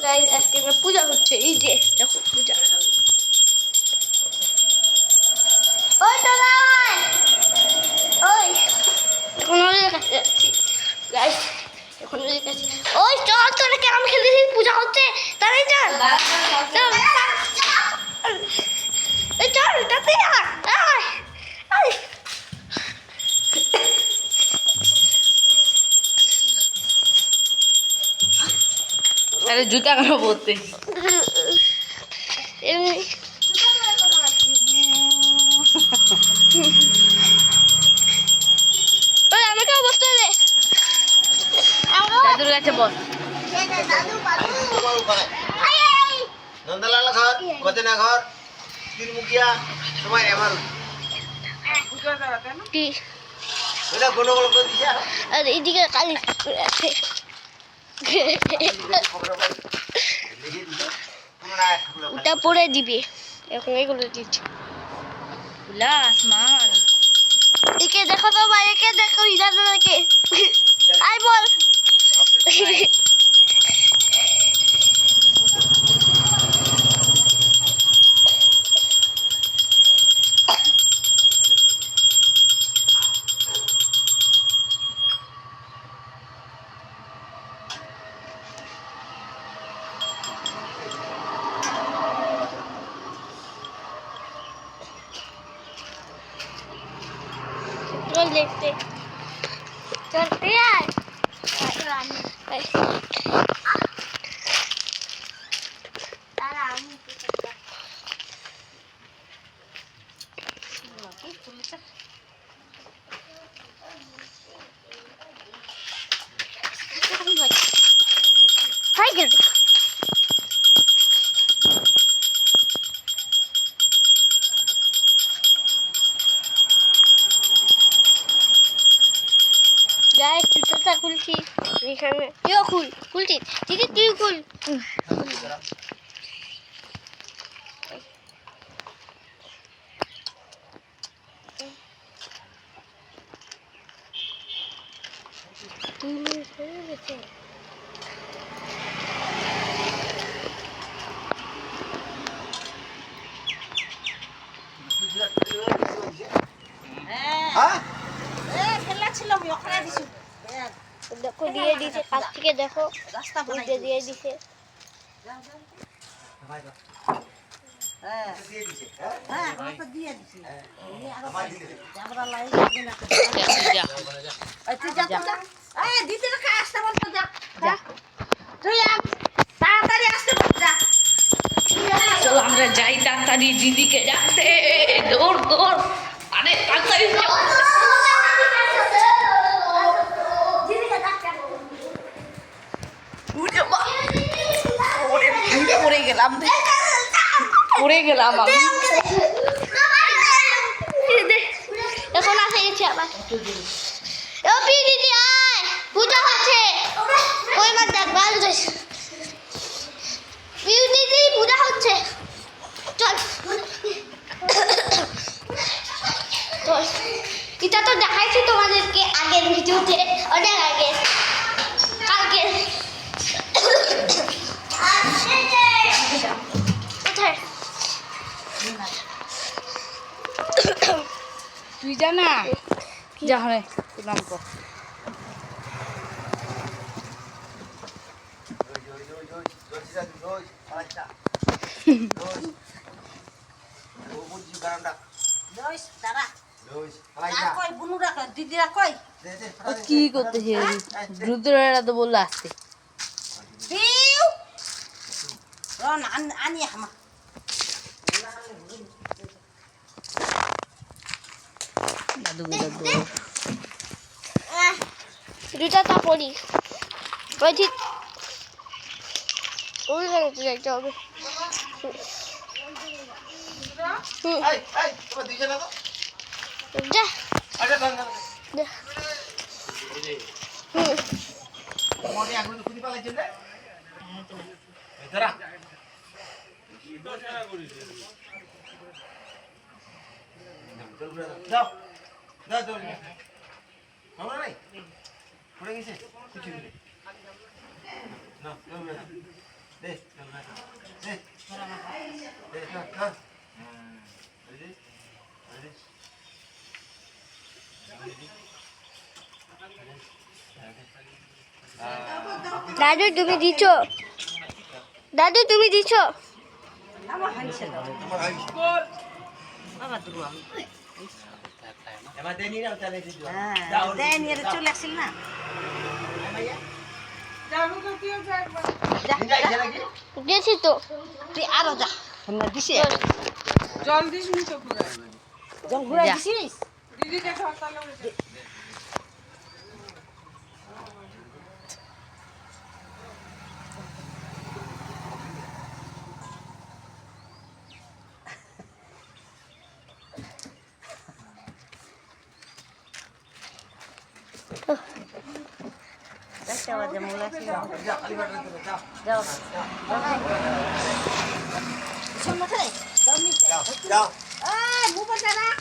Guys আজকে না পূজা হচ্ছে, এই যে দেখো পূজা। ওই তো নাই, ওই এখন ওদের কাছে যাচ্ছি গাইস, এখন ওদের কাছে। ওই চল তোরা কেমন খেলতেছিস, পূজা হচ্ছে তাই চল চল এই চল তাতে আয়। अरे जूता कहाँ बोलते আমাকে বসতে দে, दादूर কাছে বল। নন্দলাল ঘর কতনা ঘর তিন মুখিয়া সময় এবার কি এটা কোন কোন করে দিছে আর এইদিকে কালি আছে ওটা পরে দিবি, এখন এগুলো দিচ্ছি। खुला आसमान। একে দেখো তো ভাই, একে দেখো, ইদাদাকে আই বল। चल देखते, चलते यार हाय कर गाइस जूता खुलছি এখানে ইও খুলছি দিদি তুই খুল হ্যাঁ খেলা ছিল ওখানে দিছু। দেখো দিয়ে দিছে, কাছ থেকে দেখো রাস্তা বুঝে দিয়ে দিছে। হ্যাঁ দিয়ে দিছে হ্যাঁ আমরা দিয়ে দিছি। আমার দিছে আমরা লাইন দিনা এই তুই যা তো যা। এই দিতে না খাই আসতে বল তো যা যা তুই তাড়াতাড়ি আসতে বল যা। চলো আমরা যাই তাড়াতাড়ি দিদিকে ডাকতে, দৌড় দৌড়, আরে তাড়াতাড়ি যাও। উঠে বা ওরে ভাই পড়ে গেলাম আমি। এখন আসে গেছে আবার ও পি দিদি আয়, পূজা হচ্ছে ওই মার দেখ ভালো যাস পি দিদি পূজা হচ্ছে চল চল। এটা তো দেখাইছি তোমাদেরকে আগের ভিডিওতে, অনেক আগে কালকে। কোথায় তুই জানা যা হলে নাম কর। কি করতেছে রুদ্ররা তো বললো আসতে আনি আমা দাদু দাদু দুটা তা পড়ি বলছি ওই গাড়িতে যাইতে হবে। এই এই তোমার দিছে না তো যা আরে দাঁড়া যা। মোরে আগুন খুনি পালাইছে না এতরা যাও যাও যাও আমরা নাই পড়ে গেছে কিছু না না দে হ্যাঁ ready? Ready? দাদু তুমি দিছো দাদু তুমি দিছো আমার হাইছে না আমার হাই বাবা দুরু আমি এবার দেই নি না তাহলে দিই হ্যাঁ দেন এর চলে আসছিল না যা যাই যা নাকি গেছি তো তুই আরো যা না দিছে জল দিস নি তো পুরো জল ঘুরাই দিছিস দিদিকে সকালে উঠে দেখতে আবার যেমন লাগছে যা খালি বাটে দে যা যাও শোন না রে যাও নিচে যাও এই মোবাইলটা রাখ